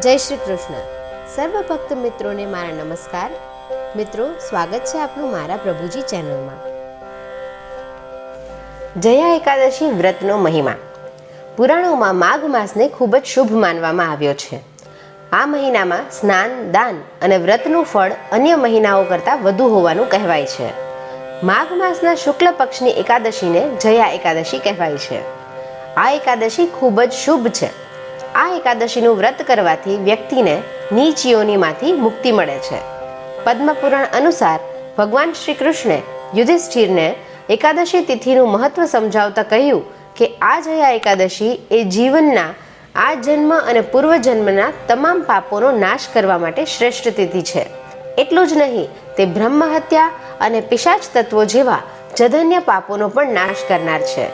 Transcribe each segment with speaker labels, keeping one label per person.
Speaker 1: જય શ્રી કૃષ્ણ. સર્વ ભક્ત મિત્રોને મારા નમસ્કાર. મિત્રો, સ્વાગત છે આપનું મારા પ્રભુજી ચેનલમાં. જયા એકાદશી વ્રતનો મહિમા. પુરાણોમાં માઘ માસને ખૂબ જ શુભ માનવામાં આવ્યો છે. આ મહિનામાં સ્નાન, દાન અને વ્રતનું ફળ અન્ય મહિનાઓ કરતાં વધુ હોવાનું કહેવાય છે. માઘ માસના શુક્લ પક્ષની એકાદશીને જયા એકાદશી કહેવાય છે. આ એકાદશી ખૂબ જ શુભ છે. આ એકાદશીનું વ્રત કરવાથી વ્યક્તિને નીચ યોનિમાંથી મુક્તિ મળે છે. પદ્મપુરાણ અનુસાર ભગવાન શ્રી કૃષ્ણે યુધિષ્ઠિરને એકાદશી તિથિનું મહત્વ સમજાવતા કહ્યું કે આ જયા એકાદશી એ જીવનના આ જન્મ અને પૂર્વજન્મના તમામ પાપોનો નાશ કરવા માટે શ્રેષ્ઠ તિથિ છે. એટલું જ નહીં, તે બ્રહ્મ હત્યા અને પિશાચ તત્વો જેવા જધન્ય પાપોનો પણ નાશ કરનાર છે.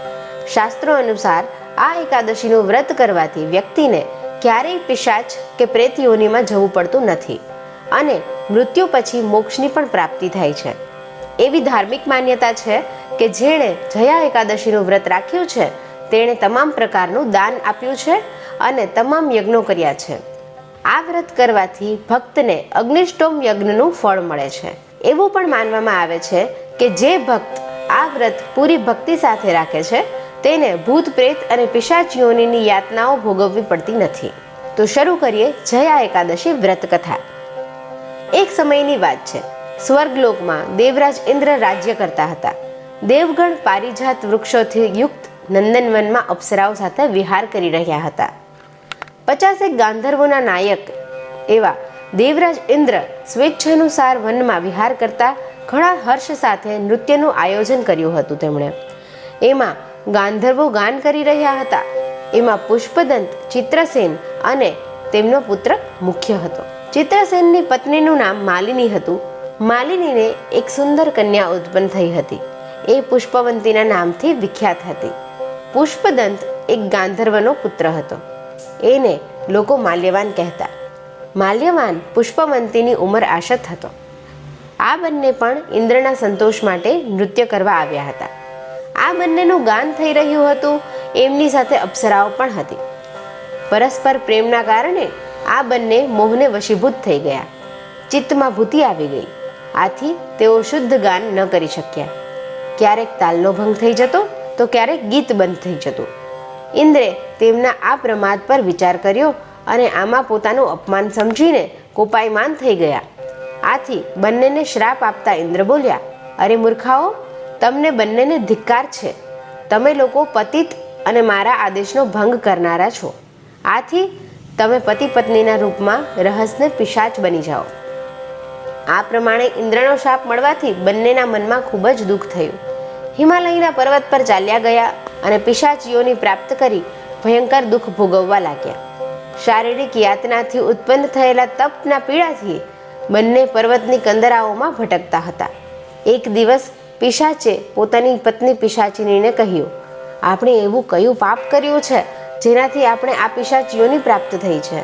Speaker 1: શાસ્ત્રો અનુસાર આ એકાદશીનું વ્રત કરવાથી વ્યક્તિને ક્યારેય પિશાચ કે પ્રેત યોનિમાં જવું પડતું નથી અને મૃત્યુ પછી મોક્ષની પણ પ્રાપ્તિ થાય છે. એવી ધાર્મિક માન્યતા છે કે જેણે જયા એકાદશીનું વ્રત રાખ્યું છે તેણે તમામ પ્રકારનું દાન આપ્યું છે અને તમામ યજ્ઞો કર્યા છે. આ વ્રત કરવાથી ભક્તને અગ્નિષ્ટોમ યજ્ઞનું ફળ મળે છે. એવું પણ માનવામાં આવે છે કે જે ભક્ત આ વ્રત પૂરી ભક્તિ સાથે રાખે છે તેને ભૂત પ્રેત અને પિશાચ યોનિની યાતનાઓ ભોગવવી પડતી નથી. તો શરૂ કરીએ જયા એકાદશી વ્રત કથા. એક સમયની વાત છે. સ્વર્ગલોકમાં દેવરાજ ઇન્દ્ર રાજ્ય કરતા હતા. દેવગણ પારિજાત વૃક્ષોથી યુક્ત નંદનવનમાં અપ્સરાઓ સાથે વિહાર કરી રહ્યા હતા. 50 ગાંધર્વોના નાયક એવા દેવરાજ ઇન્દ્ર સ્વેચ્છાનુસાર વનમાં વિહાર કરતા ઘણા હર્ષ સાથે નૃત્યનું આયોજન કર્યું હતું. તેમણે એમાં ગાંધર્વો ગાન કરી રહ્યા હતા. એમાં પુષ્પદંત, ચિત્રસેન અને તેમનો પુત્ર મુખ્ય હતો. ચિત્રસેનની પત્નીનું નામ માલિની હતું. માલિનીને એક સુંદર કન્યા ઉત્પન્ન થઈ હતી. એ પુષ્પવંતીના નામથી વિખ્યાત હતી. પુષ્પદંત એક ગાંધર્વનો પુત્ર હતો. એને લોકો માલ્યવાન કહેતા. માલ્યવાન પુષ્પવંતીની ઉંમર આશત હતો. આ બંને પણ ઇન્દ્રના સંતોષ માટે નૃત્ય કરવા આવ્યા હતા. આ બંનેનું ગાન થઈ રહ્યું હતું. એમની સાથે અપ્સરાઓ પણ હતી. પરસ્પર પ્રેમના કારણે આ બંને મોહને વશીભૂત થઈ ગયા. ચિત્તમાં ભૂતિ આવી ગઈ. આથી તેઓ શુદ્ધ ગાન ન કરી શક્યા. ક્યારેક તાલનો ભંગ થઈ જતો તો ક્યારેક ગીત બંધ થઈ જતું. ઇન્દ્રે તેમના આ પ્રમાદ પર વિચાર કર્યો અને આમાં પોતાનું અપમાન સમજીને કોપાયમાન થઈ ગયા. આથી બંનેને શ્રાપ આપતા ઇન્દ્ર બોલ્યા, અરે મૂર્ખાઓ, તમને બંનેને ધિક્કાર છે. તમે લોકો પતિત અને મારા આદેશનો ભંગ કરનારા છો. આથી તમે પતિ પત્નીના રૂપમાં રહસ્ય પિશાચ બની જાઓ. આ પ્રમાણે ઇન્દ્રનો શાપ મળવાથી બંનેના મનમાં ખૂબ જ દુઃખ થયું. હિમાલયના પર્વત પર ચાલ્યા ગયા અને પિશાચ યોની પ્રાપ્ત કરી ભયંકર દુઃખ ભોગવવા લાગ્યા. શારીરિક યાતનાથી ઉત્પન્ન થયેલા તપના પીડાથી બંને પર્વતની કંદરાઓમાં ભટકતા હતા. એક દિવસ પિશાચે પોતાની પત્ની પિશાચિનીને કહ્યું, આપણે એવું કયું પાપ કર્યું છે જેનાથી આપણે આ પિશાચ યોની પ્રાપ્ત થઈ છે.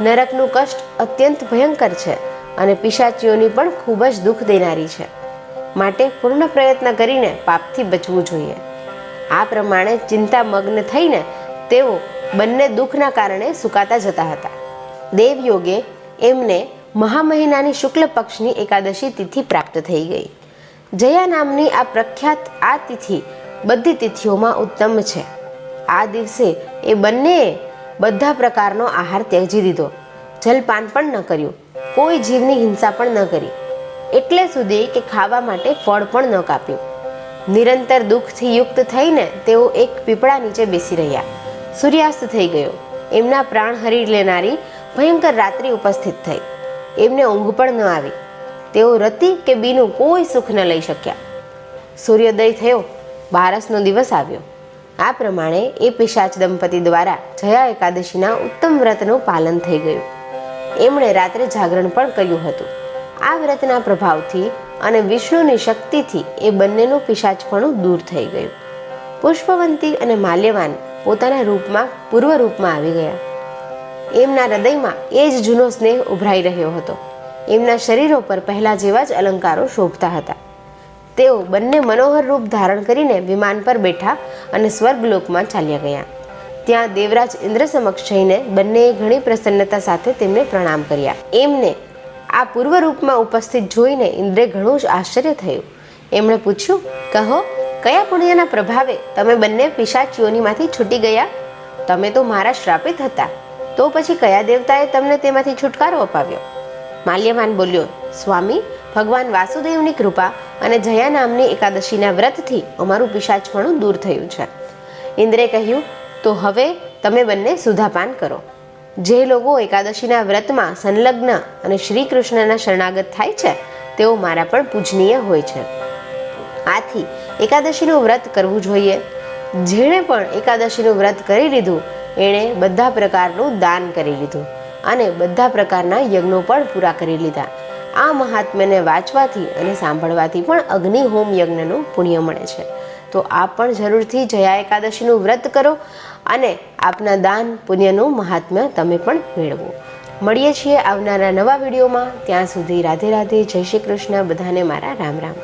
Speaker 1: નરકનું કષ્ટ અત્યંત ભયંકર છે અને પિશાચ યોની પણ ખૂબ જ દુઃખ દેનારી છે. માટે પૂર્ણ પ્રયત્ન કરીને પાપથી બચવું જોઈએ. આ પ્રમાણે ચિંતામગ્ન થઈને તેઓ બંને દુઃખના કારણે સુકાતા જતા હતા. દેવયોગે એમને મહામહિનાની શુક્લ પક્ષની એકાદશી તિથિ પ્રાપ્ત થઈ ગઈ. જયા નામની આ પ્રખ્યાત આ તિથિ બધી તિથિઓમાં ઉત્તમ છે. આ દિવસે એ બંનેએ બધા પ્રકારનો આહાર ત્યજી દીધો. જલપાન પણ ન કર્યું. કોઈ જીવની હિંસા પણ ન કરી. એટલે સુધી કે ખાવા માટે ફળ પણ ન કાપ્યું. નિરંતર દુઃખથી યુક્ત થઈને તેઓ એક પીપળા નીચે બેસી રહ્યા. સૂર્યાસ્ત થઈ ગયો. એમના પ્રાણ હરી લેનારી ભયંકર રાત્રિ ઉપસ્થિત થઈ. એમને ઊંઘ પણ ન આવી. તેઓ રતિ કે બીનું કોઈ સુખ ન લઈ શક્યા. સૂર્યોદય થયો. બારસનો દિવસ આવ્યો. આ પ્રમાણે એ પિશાચ દંપતી દ્વારા જયા એકાદશીના ઉત્તમ વ્રતનું પાલન થઈ ગયું. એમણે રાત્રે જાગરણ પણ કર્યું હતું. આ વ્રતના પ્રભાવથી અને વિષ્ણુની શક્તિથી એ બંનેનું પિશાચપણું દૂર થઈ ગયું. પુષ્પવંતી અને માલ્યવાન પોતાના રૂપમાં પૂર્વ રૂપમાં આવી ગયા. એમના હૃદયમાં એ જ જૂનો સ્નેહ ઉભરાઈ રહ્યો હતો. એમના શરીરો પર પહેલા જેવા જ અલંકારો શોભતા હતા. તેઓ બંને મનોહર રૂપ ધારણ કરીને વિમાન પર બેઠા અને સ્વર્ગલોકમાં ચાલ્યા ગયા. ત્યાં દેવરાજ ઇન્દ્ર સમક્ષ જઈને બંનેએ ઘણી પ્રસન્નતા સાથે તેમને પ્રણામ કર્યા. એમને આ પૂર્વ રૂપમાં ઉપસ્થિત જોઈને ઇન્દ્રે ઘણું જ આશ્ચર્ય થયું. એમણે પૂછ્યું, કહો, કયા પુણ્યના પ્રભાવે તમે બંને પિશાચ યોનિમાંથી છૂટી ગયા? તમે તો મારા શ્રાપિત હતા, તો પછી કયા દેવતાએ તમને તેમાંથી છુટકારો અપાવ્યો? માલ્યવાન બોલ્યો, સ્વામી, ભગવાન વાસુદેવની કૃપા અને જયા નામની એકાદશીના વ્રતથી અમારું પિશાચપણું દૂર થયું છે. ઇન્દ્રે કહ્યું, તો હવે તમે બંને સુધાપાન કરો. જે લોકો એકાદશીના વ્રતમાં સંલગ્ન અને શ્રી કૃષ્ણના શરણાગત થાય છે તેઓ મારા પણ પૂજનીય હોય છે. આથી એકાદશીનું વ્રત કરવું જોઈએ. જેણે પણ એકાદશીનું વ્રત કરી લીધું એણે બધા પ્રકારનું દાન કરી લીધું અને બધા પ્રકારના યજ્ઞો પણ પૂરા કરી લીધા. આ મહાત્મ્યને વાંચવાથી અને સાંભળવાથી પણ અગ્નિ હોમ યજ્ઞનું પુણ્ય મળે છે. તો આપ પણ જરૂરથી જયા એકાદશીનું વ્રત કરો અને આપના દાન પુણ્યનું મહાત્મ્ય તમે પણ મેળવો. મળીએ છીએ આવનારા નવા વિડીયોમાં. ત્યાં સુધી રાધે રાધે, જય શ્રી કૃષ્ણ. બધાને મારા રામ રામ.